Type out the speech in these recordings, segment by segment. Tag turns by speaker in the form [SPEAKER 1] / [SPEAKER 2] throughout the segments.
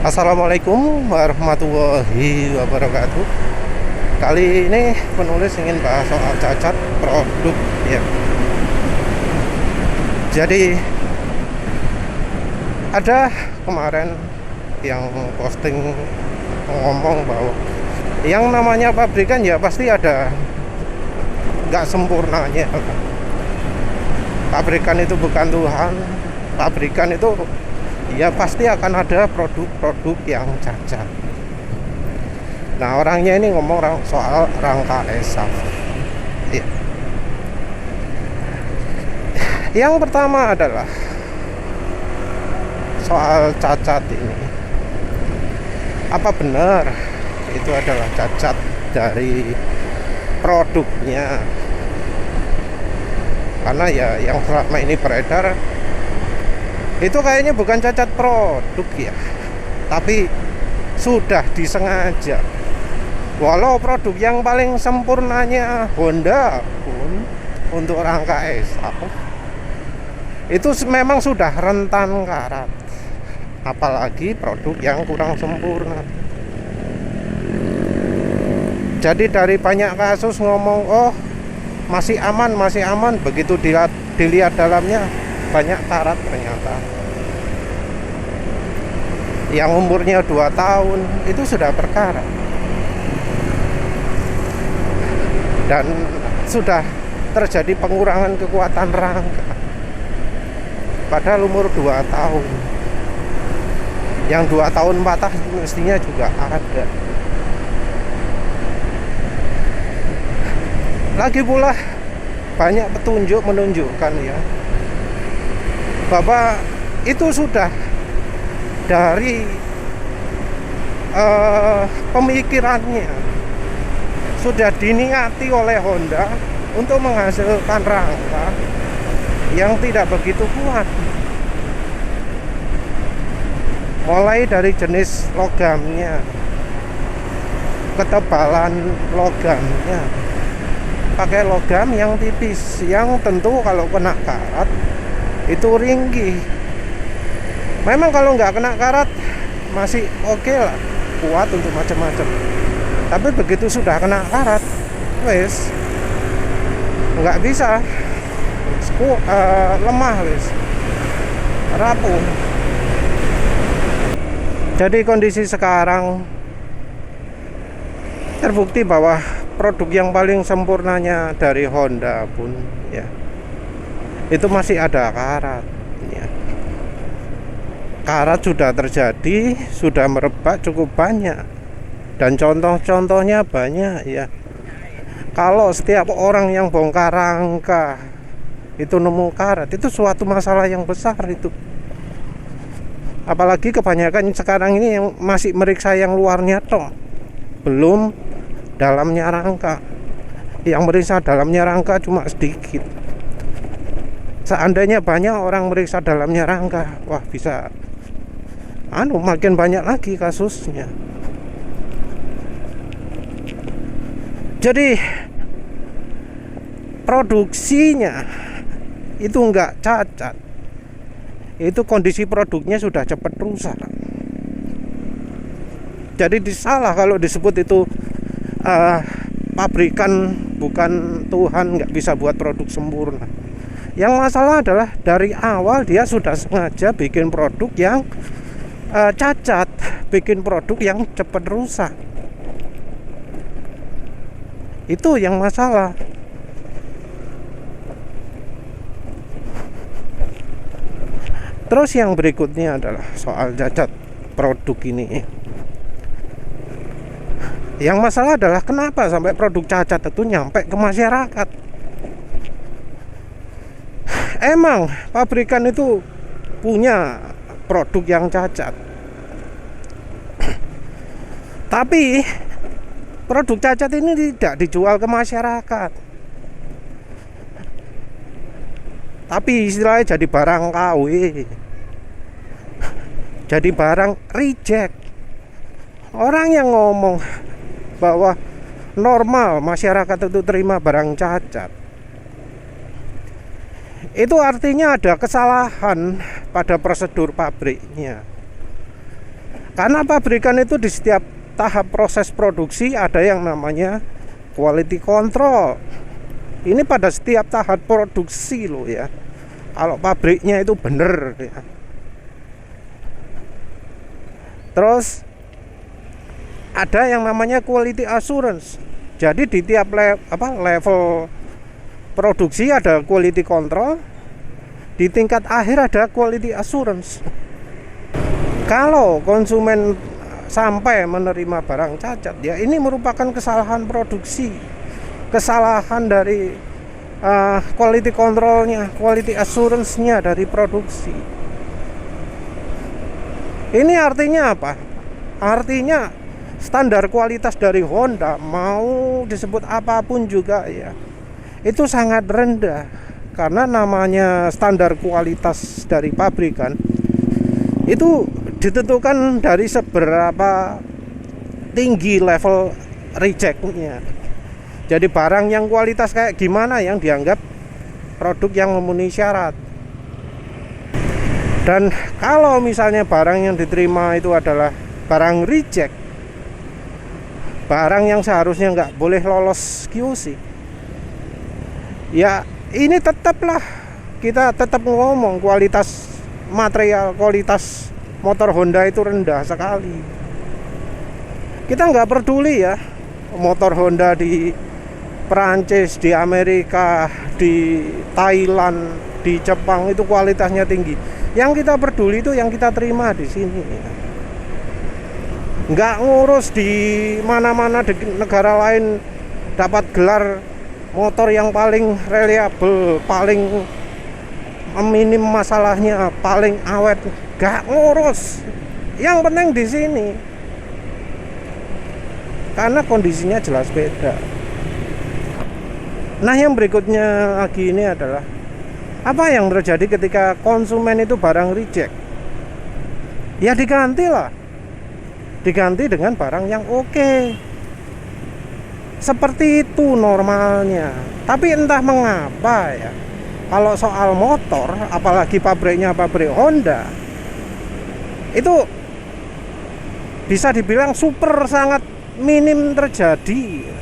[SPEAKER 1] Assalamualaikum warahmatullahi wabarakatuh. Kali ini penulis ingin bahas soal cacat produk ya. Jadi ada kemarin yang posting ngomong bahwa yang namanya pabrikan ya pasti ada nggak sempurnanya. Pabrikan itu bukan Tuhan. Pabrikan itu ya pasti akan ada produk-produk yang cacat. Nah, orangnya ini ngomong soal rangka ESAF ya. Yang pertama adalah soal cacat ini, apa benar itu adalah cacat dari produknya? Karena ya yang selama ini beredar itu kayaknya bukan cacat produk ya, tapi sudah disengaja. Walau produk yang paling sempurnanya Honda pun untuk rangka ESAF itu memang sudah rentan karat, apalagi produk yang kurang sempurna. Jadi dari banyak kasus ngomong oh masih aman, begitu dilihat dalamnya banyak karat ternyata. Yang umurnya 2 tahun itu sudah berkarat dan sudah terjadi pengurangan kekuatan rangka, padahal umur 2 tahun. Yang 2 tahun patah mestinya juga ada. Lagi pula banyak petunjuk menunjukkan ya bahwa itu sudah dari pemikirannya sudah diniati oleh Honda untuk menghasilkan rangka yang tidak begitu kuat, mulai dari jenis logamnya, ketebalan logamnya, pakai logam yang tipis, yang tentu kalau kena karat itu ringkih. Memang kalau nggak kena karat masih oke lah, kuat untuk macam-macam. Tapi begitu sudah kena karat, wes nggak bisa, lemah, wes rapuh. Jadi kondisi sekarang terbukti bahwa produk yang paling sempurnanya dari Honda pun ya itu masih ada karat ya. Karat sudah terjadi, sudah merebak cukup banyak, dan contoh-contohnya banyak ya. Kalau setiap orang yang bongkar rangka itu nemu karat, itu suatu masalah yang besar itu. Apalagi kebanyakan sekarang ini yang masih meriksa yang luarnya toh, belum dalamnya rangka. Yang meriksa dalamnya rangka cuma sedikit. Seandainya banyak orang meriksa dalamnya rangka, wah bisa makin banyak lagi kasusnya. Jadi produksinya itu enggak cacat, itu kondisi produknya sudah cepat rusak. Jadi disalah kalau disebut itu pabrikan bukan Tuhan, nggak bisa buat produk sempurna. Yang masalah adalah dari awal dia sudah sengaja bikin produk yang cacat, bikin produk yang cepat rusak. Itu yang masalah. Terus yang berikutnya adalah soal cacat produk ini. Yang masalah adalah kenapa sampai produk cacat itu nyampe ke masyarakat. Emang pabrikan itu punya produk yang cacat, tapi produk cacat ini tidak dijual ke masyarakat, tapi istilahnya jadi barang KW, jadi barang reject. Orang yang ngomong bahwa normal masyarakat itu terima barang cacat, itu artinya ada kesalahan pada prosedur pabriknya. Karena pabrikan itu di setiap tahap proses produksi ada yang namanya quality control. Ini pada setiap tahap produksi loh ya. Kalau pabriknya itu bener ya. Terus ada yang namanya quality assurance. Jadi di tiap level produksi ada quality control, di tingkat akhir ada quality assurance. Kalau konsumen sampai menerima barang cacat, ya ini merupakan kesalahan produksi, kesalahan dari quality controlnya, quality assurance-nya dari produksi. Ini artinya apa? Artinya standar kualitas dari Honda mau disebut apapun juga ya, itu sangat rendah. Karena namanya standar kualitas dari pabrikan itu ditentukan dari seberapa tinggi level rejectnya. Jadi barang yang kualitas kayak gimana yang dianggap produk yang memenuhi syarat. Dan kalau misalnya barang yang diterima itu adalah barang reject, barang yang seharusnya nggak boleh lolos QC, ya ini tetaplah kita tetap ngomong kualitas material, kualitas motor Honda itu rendah sekali. Kita nggak peduli ya motor Honda di Perancis, di Amerika, di Thailand, di Jepang itu kualitasnya tinggi. Yang kita peduli itu yang kita terima di sini. Nggak ngurus di mana-mana di negara lain dapat gelar motor yang paling reliable, paling minim masalahnya, paling awet. Nggak ngurus. Yang penting di sini. Karena kondisinya jelas beda. Nah, yang berikutnya lagi ini adalah apa yang terjadi ketika konsumen itu barang reject? Ya digantilah. Diganti dengan barang yang oke. Seperti itu normalnya. Tapi entah mengapa ya, kalau soal motor, apalagi pabriknya pabrik Honda, itu bisa dibilang super sangat minim terjadi.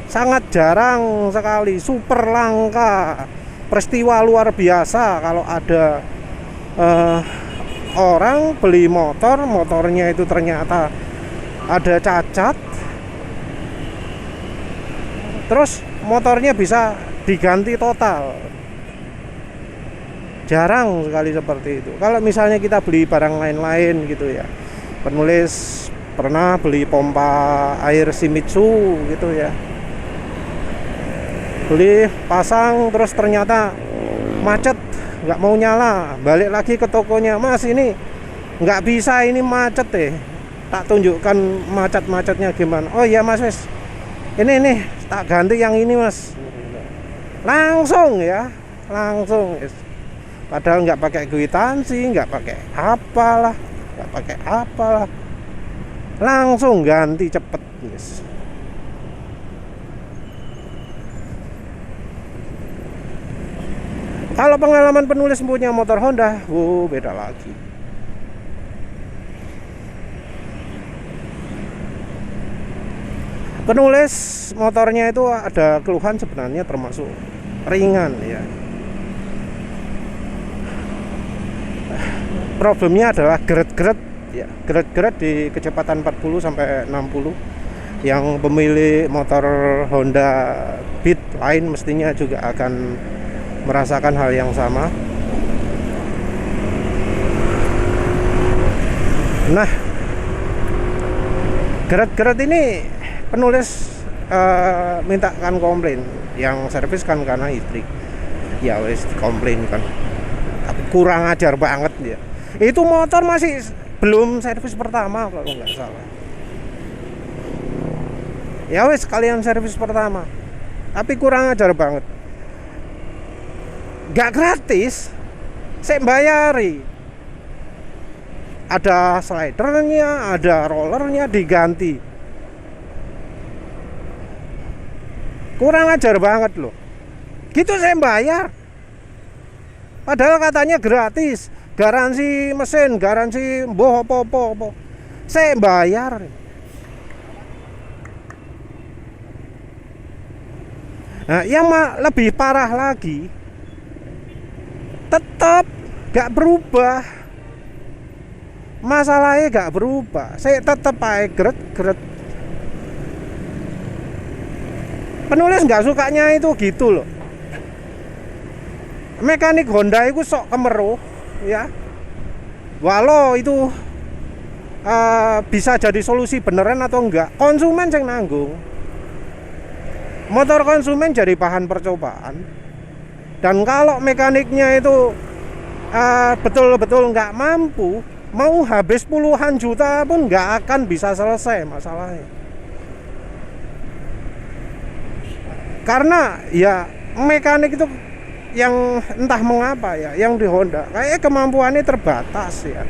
[SPEAKER 1] Sangat jarang sekali, super langka. Peristiwa luar biasa kalau ada orang beli motor, motornya itu ternyata ada cacat, terus motornya bisa diganti total. Jarang sekali seperti itu. Kalau misalnya kita beli barang lain-lain gitu ya, penulis pernah beli pompa air Shimizu gitu ya, beli pasang terus ternyata macet, nggak mau nyala, balik lagi ke tokonya, mas ini nggak bisa, ini macet tak tunjukkan macet-macetnya gimana. Oh iya mas, wes ini tak ganti yang ini mas, langsung ya, langsung yes. Padahal nggak pakai kwitansi, nggak pakai apalah, langsung ganti cepet yes. Kalau pengalaman penulis punya motor Honda, beda lagi. Penulis motornya itu ada keluhan sebenarnya termasuk ringan ya. Problemnya adalah geret-geret ya, geret-geret di kecepatan 40 sampai 60. Yang pemilik motor Honda Beat lain mestinya juga akan merasakan hal yang sama. Nah, geret-geret ini penulis mintakan komplain, yang servis kan karena istri. Ya wes komplain kan. Tapi kurang ajar banget dia. Itu motor masih belum servis pertama kalau nggak salah. Ya wes kalian servis pertama. Tapi kurang ajar banget. Gak gratis, saya bayari. Ada slidernya, ada rollernya diganti. Kurang ajar banget loh. Gitu saya bayar. Padahal katanya gratis, garansi mesin, garansi boh apa-apa. saya bayar. Nah, yang lebih parah lagi, tetap gak berubah. Masalahnya gak berubah. Saya tetap pakai geret. Penulis gak sukanya itu gitu loh. Mekanik Honda itu sok kemeruh ya. Walau itu bisa jadi solusi beneran atau enggak, konsumen yang nanggung. Motor konsumen jadi bahan percobaan. Dan kalau mekaniknya itu betul-betul nggak mampu, mau habis puluhan juta pun nggak akan bisa selesai masalahnya. Karena ya mekanik itu yang entah mengapa ya, yang di Honda kayak kemampuannya terbatas ya.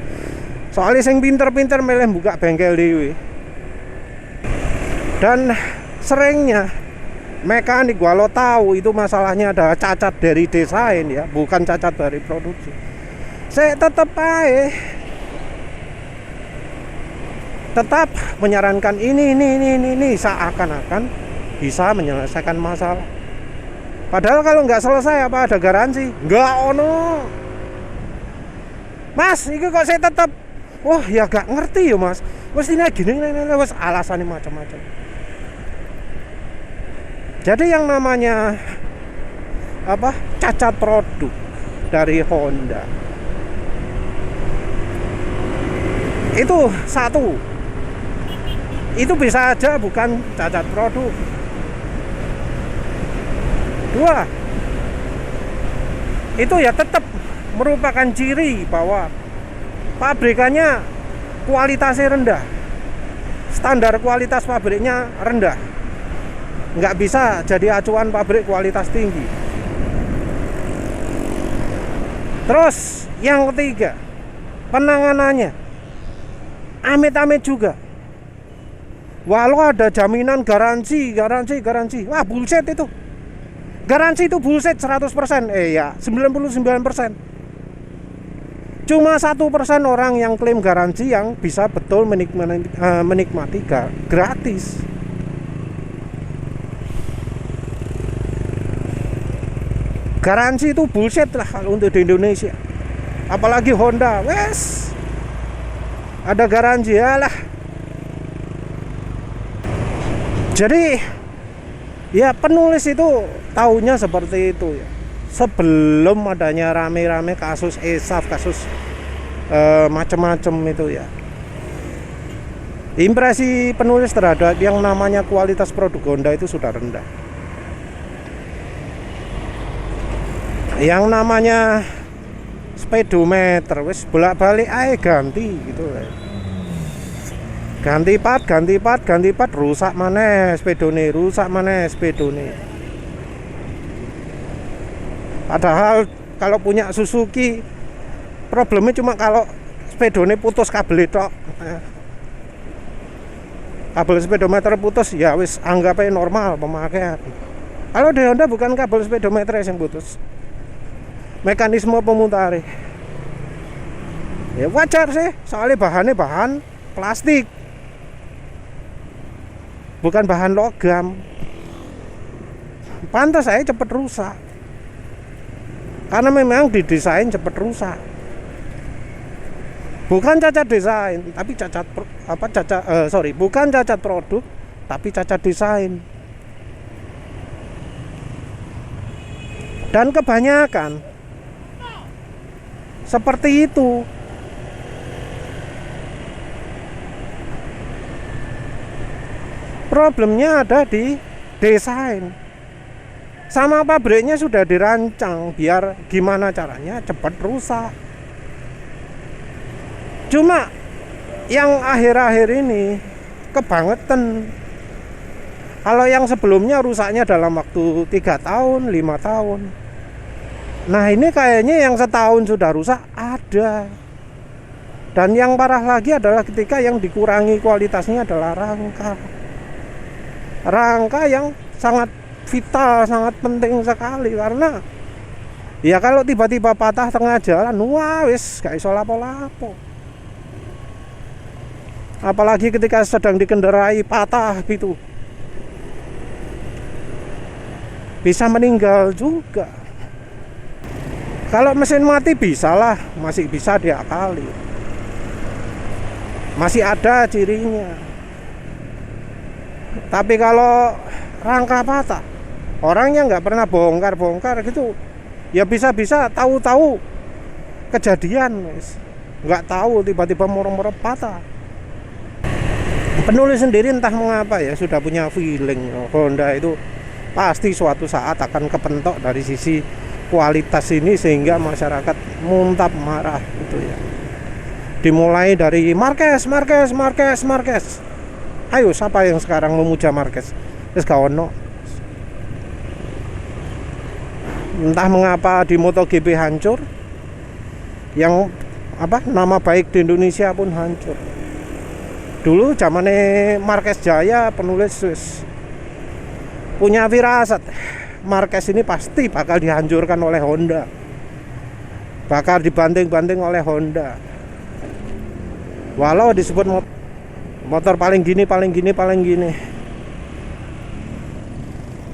[SPEAKER 1] Soalnya yang pinter-pinter milih buka bengkel dewe. Dan seringnya mekanik walau tahu itu masalahnya ada cacat dari desain ya, bukan cacat dari produksi, saya tetap menyarankan ini seakan-akan bisa menyelesaikan masalah. Padahal kalau nggak selesai apa ada garansi? Nggak ono. Mas, itu kok saya tetap, wah ya gak ngerti ya mas, mestinya gini wes alasannya macam-macam. Jadi yang namanya cacat produk dari Honda itu satu, itu bisa aja bukan cacat produk. Dua, itu ya tetap merupakan ciri bahwa pabrikannya kualitasnya rendah, standar kualitas pabriknya rendah. Nggak bisa jadi acuan pabrik kualitas tinggi. Terus yang ketiga, penanganannya amit-amit juga. Walau ada jaminan garansi, wah bullshit itu. Garansi itu bullshit 100%, ya 99%. Cuma 1% orang yang klaim garansi yang bisa betul menikmati gratis. Garansi itu bullshit lah kalau untuk di Indonesia. Apalagi Honda, wes ada garansi ya lah. Jadi ya penulis itu taunya seperti itu ya. Sebelum adanya rame-rame kasus ESAF, kasus macam-macam itu ya. Impresi penulis terhadap yang namanya kualitas produk Honda itu sudah rendah. Yang namanya speedometer wis bolak-balik ae ganti gitu. Ganti part rusak maneh spedone, Padahal kalau punya Suzuki problemnya cuma kalau spedone putus kabel itu. Kabel speedometer putus ya wis anggapnya normal pemakaian. Kalau di Honda bukan kabel speedometer yang putus, mekanisme pemutar. Ya wajar sih, soalnya bahannya bahan plastik, bukan bahan logam. Pantas saya cepat rusak, karena memang didesain cepat rusak. Bukan cacat desain, tapi bukan cacat produk, tapi cacat desain. Dan kebanyakan seperti itu. Problemnya ada di desain. Sama pabriknya sudah dirancang biar gimana caranya cepat rusak. Cuma yang akhir-akhir ini kebangetan. Kalau yang sebelumnya rusaknya dalam waktu 3 tahun, 5 tahun. Nah ini kayaknya yang setahun sudah rusak ada. Dan yang parah lagi adalah ketika yang dikurangi kualitasnya adalah rangka yang sangat vital, sangat penting sekali. Karena ya kalau tiba-tiba patah tengah jalan, wah wis gak iso lapo-lapo. apalagi ketika sedang dikendarai patah gitu, bisa meninggal juga. Kalau mesin mati bisalah, masih bisa diakali, masih ada cirinya. Tapi kalau rangka patah, orangnya nggak pernah bongkar gitu, ya bisa-bisa tahu-tahu kejadian, nggak tahu tiba-tiba murung-murung patah. Penulis sendiri entah mengapa ya sudah punya feeling Honda itu pasti suatu saat akan kepentok dari sisi kualitas ini, sehingga masyarakat muntap marah gitu ya. Dimulai dari Marquez. Ayo, siapa yang sekarang memuja Marquez? Terus gak ono. Entah mengapa di MotoGP hancur, yang nama baik di Indonesia pun hancur. Dulu zamannya Marquez Jaya, penulis punya firasat Marquez ini pasti bakal dihancurkan oleh Honda, bakal dibanting-banting oleh Honda. Walau disebut motor paling gini.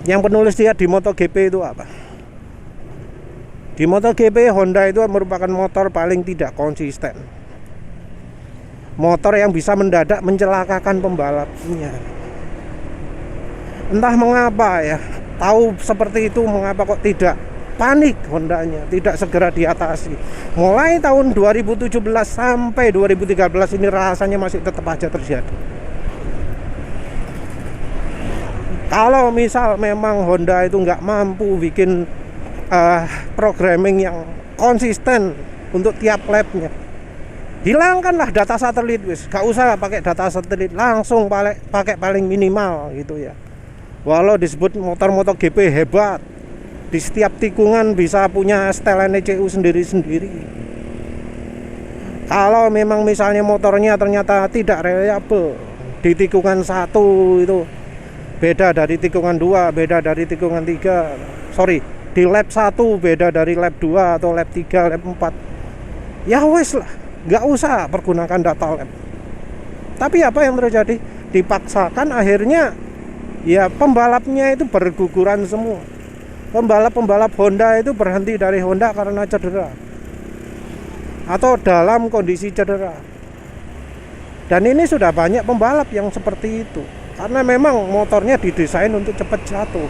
[SPEAKER 1] Yang penulis dia di MotoGP itu apa? Di MotoGP Honda itu merupakan motor paling tidak konsisten, motor yang bisa mendadak mencelakakan pembalapnya. Entah mengapa ya, tahu seperti itu mengapa kok tidak panik Hondanya, tidak segera diatasi. Mulai tahun 2017 sampai 2013 ini rasanya masih tetap aja terjadi. Kalau misal memang Honda itu nggak mampu bikin programming yang konsisten untuk tiap lapnya, hilangkanlah data satelit, gak usah pakai data satelit, langsung pakai paling minimal gitu ya. Walau disebut motor MotoGP hebat, di setiap tikungan bisa punya setelan ECU sendiri-sendiri. Kalau memang misalnya motornya ternyata tidak reliable, di tikungan 1 itu beda dari tikungan 2, beda dari tikungan 3, di lap 1 beda dari lap 2 atau lap 3, lap 4, ya wes lah, nggak usah pergunakan data lap. Tapi apa yang terjadi? Dipaksakan, akhirnya ya pembalapnya itu berguguran semua. Pembalap Honda itu berhenti dari Honda karena cedera atau dalam kondisi cedera. Dan ini sudah banyak pembalap yang seperti itu, karena memang motornya didesain untuk cepat jatuh.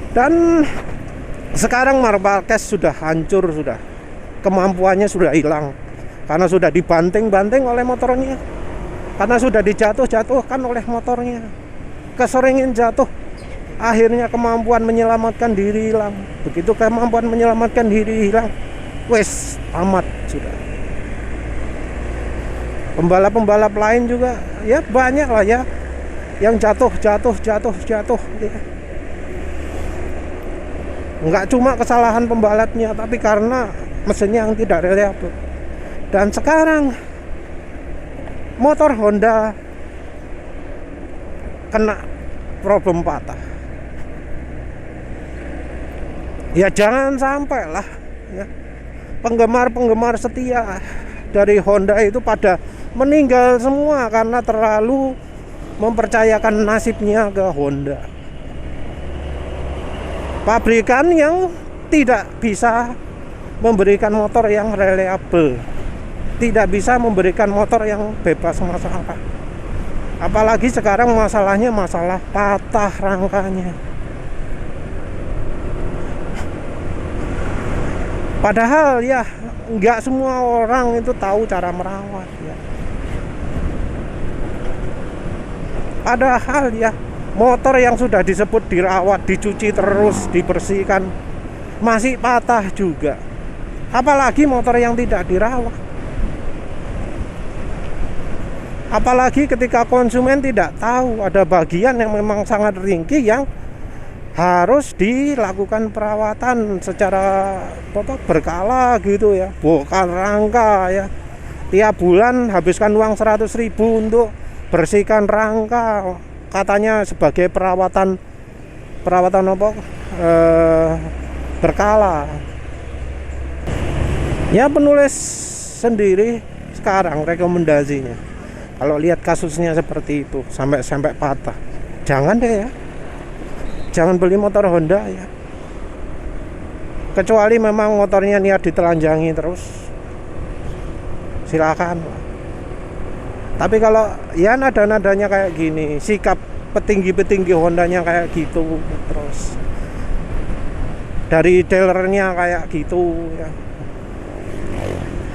[SPEAKER 1] Dan sekarang Marquez sudah hancur, sudah kemampuannya sudah hilang karena sudah dibanting-banting oleh motornya, karena sudah dijatuh-jatuhkan oleh motornya, keseringan jatuh, akhirnya kemampuan menyelamatkan diri hilang. Begitu kemampuan menyelamatkan diri hilang, wes amat sudah. Pembalap-pembalap lain juga ya banyak lah ya yang jatuh ya. Enggak cuma kesalahan pembalapnya, tapi karena mesinnya yang tidak reliable. Dan sekarang motor Honda kena problem patah. Ya jangan sampai lah ya, penggemar setia dari Honda itu pada meninggal semua karena terlalu mempercayakan nasibnya ke Honda, pabrikan yang tidak bisa memberikan motor yang reliable, tidak bisa memberikan motor yang bebas masalah. Apalagi sekarang masalahnya masalah patah rangkanya. Padahal ya nggak semua orang itu tahu cara merawat ya. Padahal ya motor yang sudah disebut dirawat, dicuci terus, dibersihkan, masih patah juga. Apalagi motor yang tidak dirawat. Apalagi ketika konsumen tidak tahu ada bagian yang memang sangat ringkih yang harus dilakukan perawatan secara berkala gitu ya. Bongkar rangka ya. Tiap bulan habiskan uang 100.000 untuk bersihkan rangka, katanya sebagai perawatan berkala. Ya penulis sendiri sekarang rekomendasinya, kalau lihat kasusnya seperti itu sampai patah, jangan deh ya, jangan beli motor Honda ya, kecuali memang motornya niat ditelanjangi terus, silakan. Tapi kalau ya nada-nadanya kayak gini, sikap petinggi-petinggi Hondanya kayak gitu, terus dari dealernya kayak gitu ya,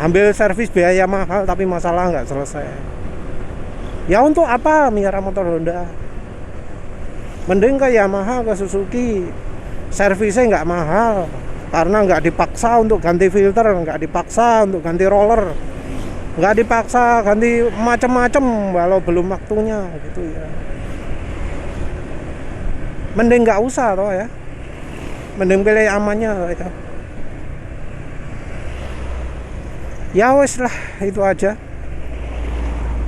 [SPEAKER 1] ambil servis biaya mahal tapi masalah nggak selesai. Ya untuk apa miara motor Honda? Mending ke Yamaha, ke Suzuki, servisnya nggak mahal karena nggak dipaksa untuk ganti filter, nggak dipaksa untuk ganti roller, nggak dipaksa ganti macem-macem walau belum waktunya gitu ya. Mending nggak usah toh ya, mending pilih amannya ya. Ya wes lah, itu aja.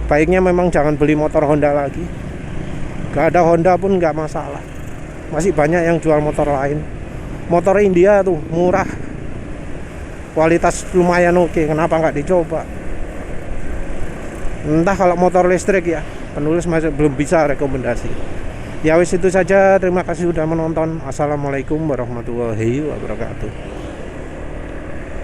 [SPEAKER 1] Baiknya memang jangan beli motor Honda lagi. Gak ada Honda pun gak masalah, masih banyak yang jual motor lain. Motor India tuh murah, kualitas lumayan oke, kenapa nggak dicoba? Entah kalau motor listrik ya, penulis masih belum bisa rekomendasi. Ya wis itu saja, terima kasih sudah menonton. Assalamualaikum warahmatullahi wabarakatuh.